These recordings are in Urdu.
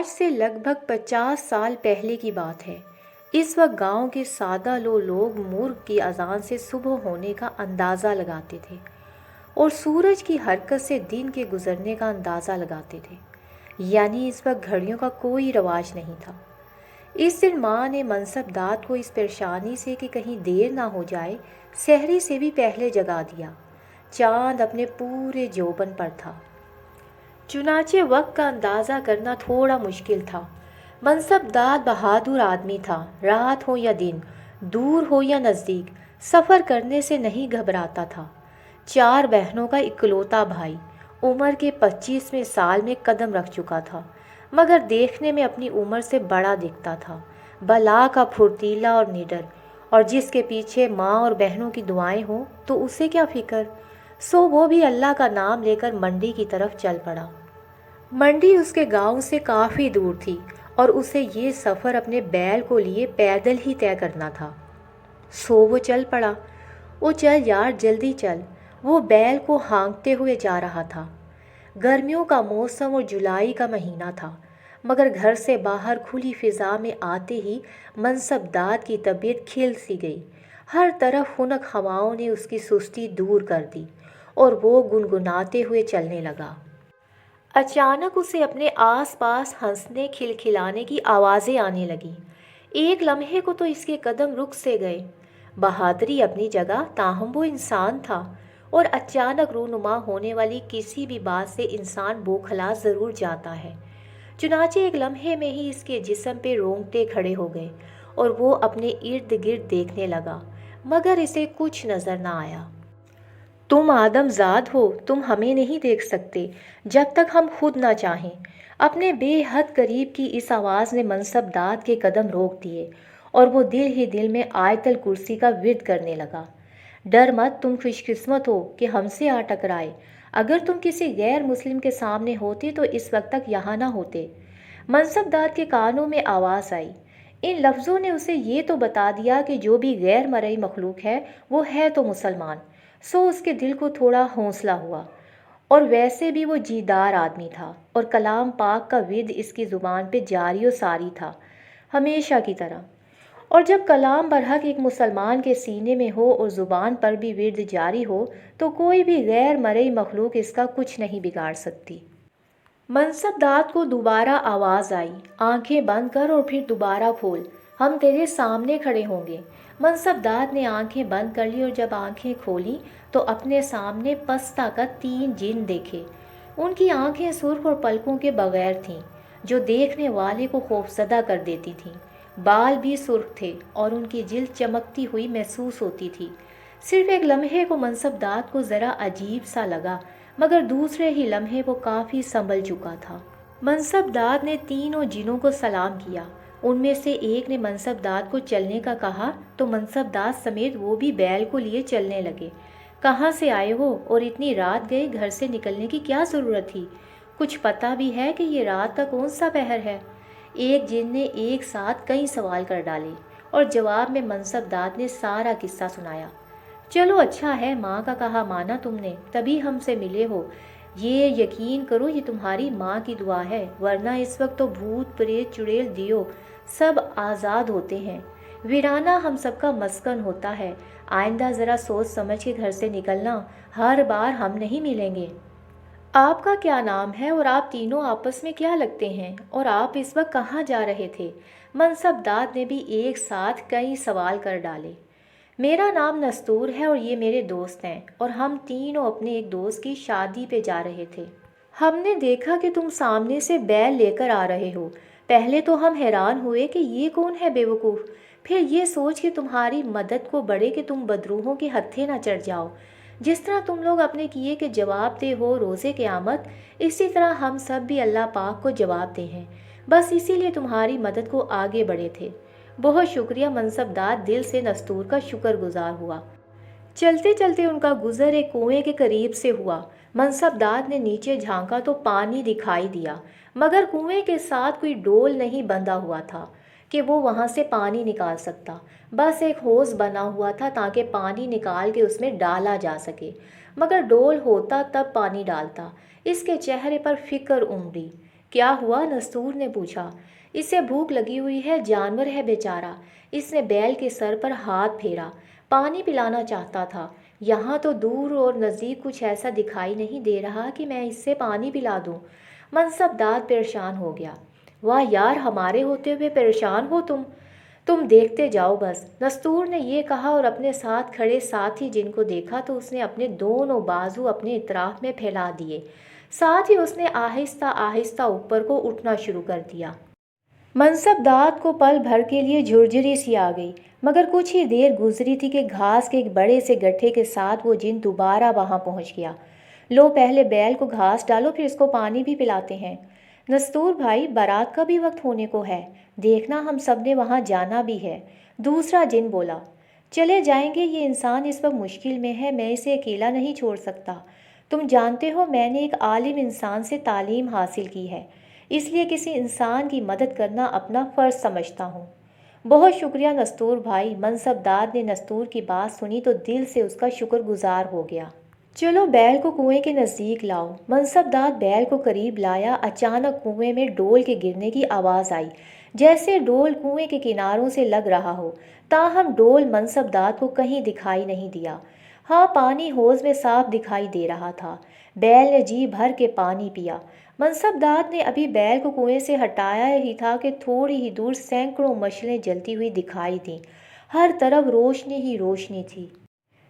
آج سے لگ بھگ 50 سال پہلے کی بات ہے۔ اس وقت گاؤں کے سادہ لوگ مرغ کی اذان سے صبح ہونے کا اندازہ لگاتے تھے اور سورج کی حرکت سے دن کے گزرنے کا اندازہ لگاتے تھے، یعنی اس وقت گھڑیوں کا کوئی رواج نہیں تھا۔ اس دن ماں نے منصب داد کو اس پریشانی سے کہ کہیں دیر نہ ہو جائے، سحری سے بھی پہلے جگا دیا۔ چاند اپنے پورے جوبن پر تھا، چنانچہ وقت کا اندازہ کرنا تھوڑا مشکل تھا۔ منصب داد بہادر آدمی تھا، رات ہو یا دن، دور ہو یا نزدیک، سفر کرنے سے نہیں گھبراتا تھا۔ 4 بہنوں کا اکلوتا بھائی، عمر کے 25ویں سال میں قدم رکھ چکا تھا، مگر دیکھنے میں اپنی عمر سے بڑا دکھتا تھا، بلا کا پھرتیلا اور نڈر، اور جس کے پیچھے ماں اور بہنوں کی دعائیں ہوں تو اسے کیا فکر۔ سو وہ بھی اللہ کا نام لے کر منڈی کی طرف چل پڑا۔ منڈی اس کے گاؤں سے کافی دور تھی اور اسے یہ سفر اپنے بیل کو لیے پیدل ہی طے کرنا تھا۔ سو وہ چل پڑا۔ وہ چل یار جلدی چل، وہ بیل کو ہانکتے ہوئے جا رہا تھا۔ گرمیوں کا موسم اور جولائی کا مہینہ تھا، مگر گھر سے باہر کھلی فضا میں آتے ہی منصب داد کی طبیعت کھل سی گئی۔ ہر طرف خنک ہواؤں نے اس کی سستی دور کر دی اور وہ گنگناتے ہوئے چلنے لگا۔ اچانک اسے اپنے آس پاس ہنسنے کھلکھلانے کی آوازیں آنے لگیں۔ ایک لمحے کو تو اس کے قدم رک سے گئے۔ بہادری اپنی جگہ، تاہم وہ انسان تھا اور اچانک رونما ہونے والی کسی بھی بات سے انسان بوکھلا ضرور جاتا ہے۔ چنانچہ ایک لمحے میں ہی اس کے جسم پہ رونگٹے کھڑے ہو گئے اور وہ اپنے ارد گرد دیکھنے لگا، مگر اسے کچھ نظر نہ آیا۔ تم آدم زاد ہو، تم ہمیں نہیں دیکھ سکتے جب تک ہم خود نہ چاہیں۔ اپنے بے حد قریب کی اس آواز نے منصب داد کے قدم روک دیے اور وہ دل ہی دل میں آیت الکرسی کا ورد کرنے لگا۔ ڈر مت، تم خوش قسمت ہو کہ ہم سے آ ٹکرائے۔ اگر تم کسی غیر مسلم کے سامنے ہوتے تو اس وقت تک یہاں نہ ہوتے۔ منصب داد کے کانوں میں آواز آئی۔ ان لفظوں نے اسے یہ تو بتا دیا کہ جو بھی غیر مرئی مخلوق ہے وہ ہے تو مسلمان۔ سو اس کے دل کو تھوڑا حوصلہ ہوا، اور ویسے بھی وہ جیدار آدمی تھا اور کلام پاک کا ورد اس کی زبان پہ جاری و ساری تھا، ہمیشہ کی طرح۔ اور جب کلام برحق ایک مسلمان کے سینے میں ہو اور زبان پر بھی ورد جاری ہو تو کوئی بھی غیر مرئی مخلوق اس کا کچھ نہیں بگاڑ سکتی۔ منصب داد کو دوبارہ آواز آئی، آنکھیں بند کر اور پھر دوبارہ کھول، ہم تیرے سامنے کھڑے ہوں گے۔ منصب داد نے آنکھیں بند کر لی اور جب آنکھیں کھولیں تو اپنے سامنے پست طاقت 3 جن دیکھے۔ ان کی آنکھیں سرخ اور پلکوں کے بغیر تھیں، جو دیکھنے والے کو خوفزدہ کر دیتی تھیں۔ بال بھی سرخ تھے اور ان کی جلد چمکتی ہوئی محسوس ہوتی تھی۔ صرف ایک لمحے کو منصب داد کو ذرا عجیب سا لگا، مگر دوسرے ہی لمحے وہ کافی سنبھل چکا تھا۔ منصب داد نے تینوں جنوں کو سلام کیا۔ ان میں سے ایک نے منصب داد کو چلنے کا کہا تو منصب داد سمیت وہ بھی بیل کو لیے چلنے لگے۔ کہاں سے آئے ہو اور اتنی رات گئے؟ گھر سے نکلنے کی کیا ضرورت تھی؟ کچھ پتہ بھی ہے کہ یہ رات کا کون سا پہر ہے؟ ایک جن نے ایک ساتھ کئی سوال کر ڈالے اور جواب میں منصب داد نے سارا قصہ سنایا۔ چلو اچھا ہے، ماں کا کہا مانا تم نے، تبھی ہم سے ملے ہو۔ یہ یقین کرو یہ تمہاری ماں کی دعا ہے، ورنہ اس وقت تو بھوت پریت چڑیل دیو سب آزاد ہوتے ہیں، ویرانہ ہم سب کا مسکن ہوتا ہے۔ آئندہ ذرا سوچ سمجھ کے گھر سے نکلنا، ہر بار ہم نہیں ملیں گے۔ آپ کا کیا نام ہے اور آپ تینوں آپس میں کیا لگتے ہیں، اور آپ اس وقت کہاں جا رہے تھے؟ منصب داد نے بھی ایک ساتھ کئی سوال کر ڈالے۔ میرا نام نستور ہے اور یہ میرے دوست ہیں، اور ہم تینوں اپنے ایک دوست کی شادی پہ جا رہے تھے۔ ہم نے دیکھا کہ تم سامنے سے بیل لے کر آ رہے ہو۔ پہلے تو ہم حیران ہوئے کہ یہ کون ہے بے وقوف، پھر یہ سوچ کہ تمہاری مدد کو بڑھے کہ تم بدروحوں کے ہتھے نہ چڑھ جاؤ۔ جس طرح تم لوگ اپنے کیے کے جواب دہ ہو روز قیامت، اسی طرح ہم سب بھی اللہ پاک کو جواب دہ ہیں، بس اسی لیے تمہاری مدد کو آگے بڑھے تھے۔ بہت شکریہ۔ منصب داد دل سے نستور کا شکر گزار ہوا۔ چلتے چلتے ان کا گزر ایک کنویں کے قریب سے ہوا۔ منصب داد نے نیچے جھانکا تو پانی دکھائی دیا، مگر کنویں کے ساتھ کوئی ڈول نہیں بندھا ہوا تھا کہ وہ وہاں سے پانی نکال سکتا، بس ایک ہوز بنا ہوا تھا تاکہ پانی نکال کے اس میں ڈالا جا سکے، مگر ڈول ہوتا تب پانی ڈالتا۔ اس کے چہرے پر فکر امڑی کیا ہوا؟ نستور نے پوچھا۔ اسے بھوک لگی ہوئی ہے، جانور ہے بیچارہ۔ اس نے بیل کے سر پر ہاتھ پھیرا، پانی پلانا چاہتا تھا۔ یہاں تو دور اور نزدیک کچھ ایسا دکھائی نہیں دے رہا کہ میں اس سے پانی پلا دوں۔ منصب داد پریشان ہو گیا۔ واہ یار، ہمارے ہوتے ہوئے پریشان ہو تم دیکھتے جاؤ بس۔ نستور نے یہ کہا اور اپنے ساتھ کھڑے ساتھی جن کو دیکھا تو اس نے اپنے دونوں بازو اپنے اطراف میں پھیلا دیے، ساتھ ہی اس نے آہستہ آہستہ اوپر کو اٹھنا شروع کر دیا۔ منصب داد کو پل بھر کے لیے جھرجھری سی آ گئی، مگر کچھ ہی دیر گزری تھی کہ گھاس کے ایک بڑے سے گٹھے کے ساتھ وہ جن دوبارہ وہاں پہنچ گیا۔ لو پہلے بیل کو گھاس ڈالو، پھر اس کو پانی بھی پلاتے ہیں۔ نستور بھائی، بارات کا بھی وقت ہونے کو ہے، دیکھنا ہم سب نے وہاں جانا بھی ہے، دوسرا جن بولا۔ چلے جائیں گے، یہ انسان اس وقت مشکل میں ہے، میں اسے اکیلا نہیں چھوڑ سکتا۔ تم جانتے ہو میں نے ایک عالم انسان سے تعلیم حاصل کی ہے، اس لیے کسی انسان کی مدد کرنا اپنا فرض سمجھتا ہوں۔ بہت شکریہ نستور بھائی۔ منصب داد نے نستور کی بات سنی تو دل سے اس کا شکر گزار ہو گیا۔ چلو بیل کو کنویں کے نزدیک لاؤ۔ منصب داد بیل کو قریب لایا۔ اچانک کنویں میں ڈول کے گرنے کی آواز آئی، جیسے ڈول کنویں کے کناروں سے لگ رہا ہو، تاہم ڈول منصب داد کو کہیں دکھائی نہیں دیا۔ ہاں، پانی حوض میں صاف دکھائی دے رہا تھا۔ بیل نے جی بھر کے پانی پیا۔ منصب داد نے ابھی بیل کو کنویں سے ہٹایا ہی تھا کہ تھوڑی ہی دور سینکڑوں مشلیں جلتی ہوئی دکھائی دیں، ہر طرف روشنی ہی روشنی تھی۔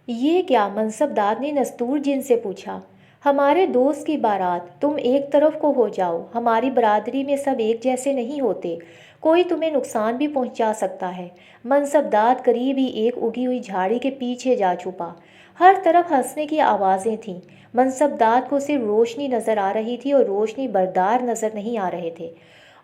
یہ کیا؟ منصب داد نے نستور جن سے پوچھا۔ ہمارے دوست کی بارات، تم ایک طرف کو ہو جاؤ، ہماری برادری میں سب ایک جیسے نہیں ہوتے، کوئی تمہیں نقصان بھی پہنچا سکتا ہے۔ منصب داد قریب ہی ایک اگی ہوئی جھاڑی کے پیچھے جا چھپا۔ ہر طرف ہنسنے کی آوازیں تھیں۔ منصب داد کو صرف روشنی نظر آ رہی تھی اور روشنی بردار نظر نہیں آ رہے تھے۔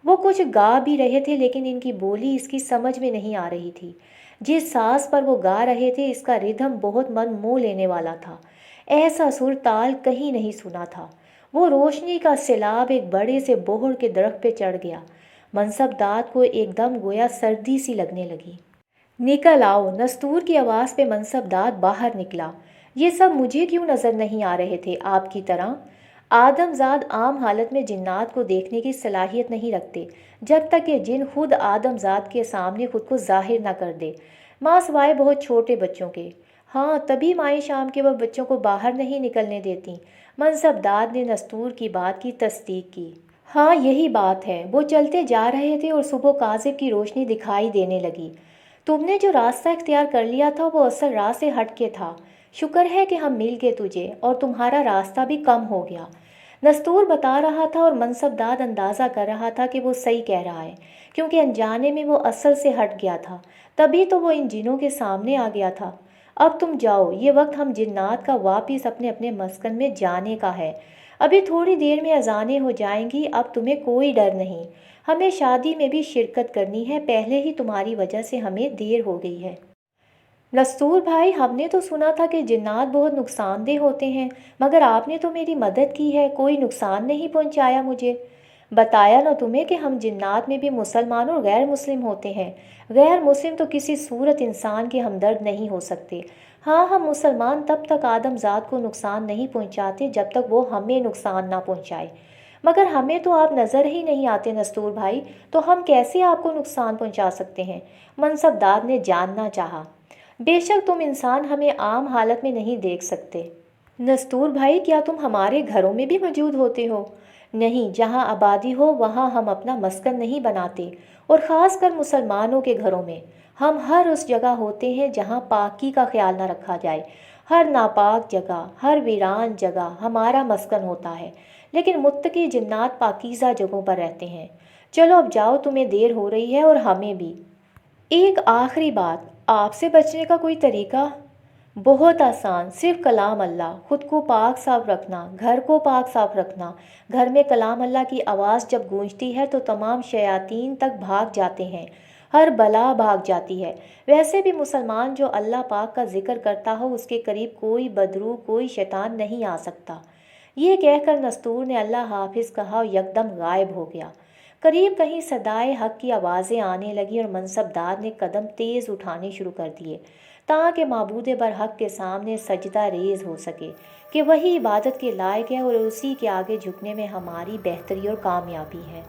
وہ کچھ گا بھی رہے تھے لیکن ان کی بولی اس کی سمجھ میں نہیں آ رہی تھی۔ جس ساز پر وہ گا رہے تھے اس کا ردھم بہت من موہ لینے والا تھا، ایسا سر تال کہیں نہیں سنا تھا۔ وہ روشنی کا سیلاب ایک بڑے سے بوہڑ کے درخت پہ چڑھ گیا۔ منصب داد کو ایک دم گویا سردی سی لگنے لگی۔ نکل آؤ، نستور کی آواز پہ منصب داد باہر نکلا۔ یہ سب مجھے کیوں نظر نہیں آ رہے تھے آپ کی طرح؟ آدم زاد عام حالت میں جنات کو دیکھنے کی صلاحیت نہیں رکھتے جب تک کہ جن خود آدم زاد کے سامنے خود کو ظاہر نہ کر دے، ماں سوائے بہت چھوٹے بچوں کے۔ ہاں، تبھی مائیں شام کے وقت بچوں کو باہر نہیں نکلنے دیتی۔ منصب داد نے نستور کی بات کی تصدیق کی۔ ہاں، یہی بات ہے۔ وہ چلتے جا رہے تھے اور صبح کاذب کی روشنی دکھائی دینے لگی۔ تم نے جو راستہ اختیار کر لیا تھا وہ اصل راہ سے ہٹ کے تھا۔ شکر ہے کہ ہم مل گئے تجھے، اور تمہارا راستہ بھی کم ہو گیا۔ نستور بتا رہا تھا اور منصب داد اندازہ کر رہا تھا کہ وہ صحیح کہہ رہا ہے، کیونکہ انجانے میں وہ اصل سے ہٹ گیا تھا، تبھی تو وہ ان جنوں کے سامنے آ گیا تھا۔ اب تم جاؤ، یہ وقت ہم جنات کا واپس اپنے اپنے مسکن میں جانے کا ہے۔ ابھی تھوڑی دیر میں اذانیں ہو جائیں گی، اب تمہیں کوئی ڈر نہیں۔ ہمیں شادی میں بھی شرکت کرنی ہے، پہلے ہی تمہاری وجہ سے ہمیں دیر ہو گئی ہے۔ نستور بھائی، ہم نے تو سنا تھا کہ جنات بہت نقصان دہ ہوتے ہیں، مگر آپ نے تو میری مدد کی ہے، کوئی نقصان نہیں پہنچایا مجھے۔ بتایا نہ تمہیں کہ ہم جنات میں بھی مسلمان اور غیر مسلم ہوتے ہیں۔ غیر مسلم تو کسی صورت انسان کے ہمدرد نہیں ہو سکتے۔ ہاں، ہم مسلمان تب تک آدم ذات کو نقصان نہیں پہنچاتے جب تک وہ ہمیں نقصان نہ پہنچائے، مگر ہمیں تو آپ نظر ہی نہیں آتے نستور بھائی، تو ہم کیسے آپ کو نقصان پہنچا سکتے ہیں؟ منصب داد نے جاننا چاہا۔ بے شک تم انسان ہمیں عام حالت میں نہیں دیکھ سکتے۔ نستور بھائی، کیا تم ہمارے گھروں میں بھی موجود ہوتے ہو؟ نہیں، جہاں آبادی ہو وہاں ہم اپنا مسکن نہیں بناتے، اور خاص کر مسلمانوں کے گھروں میں ہم ہر اس جگہ ہوتے ہیں جہاں پاکی کا خیال نہ رکھا جائے۔ ہر ناپاک جگہ، ہر ویران جگہ ہمارا مسکن ہوتا ہے، لیکن متقی جنات پاکیزہ جگہوں پر رہتے ہیں۔ چلو اب جاؤ، تمہیں دیر ہو رہی ہے اور ہمیں بھی۔ ایک آخری بات، آپ سے بچنے کا کوئی طریقہ؟ بہت آسان، صرف کلام اللہ، خود کو پاک صاف رکھنا، گھر کو پاک صاف رکھنا۔ گھر میں کلام اللہ کی آواز جب گونجتی ہے تو تمام شیاطین تک بھاگ جاتے ہیں، ہر بلا بھاگ جاتی ہے۔ ویسے بھی مسلمان جو اللہ پاک کا ذکر کرتا ہو اس کے قریب کوئی بدروح، کوئی شیطان نہیں آ سکتا۔ یہ کہہ کر نستور نے اللہ حافظ کہا اور یکدم غائب ہو گیا۔ قریب کہیں صدائے حق کی آوازیں آنے لگی اور منصبدار نے قدم تیز اٹھانے شروع کر دیے تاکہ معبود برحق کے سامنے سجدہ ریز ہو سکے کہ وہی عبادت کے لائق ہے اور اسی کے آگے جھکنے میں ہماری بہتری اور کامیابی ہے۔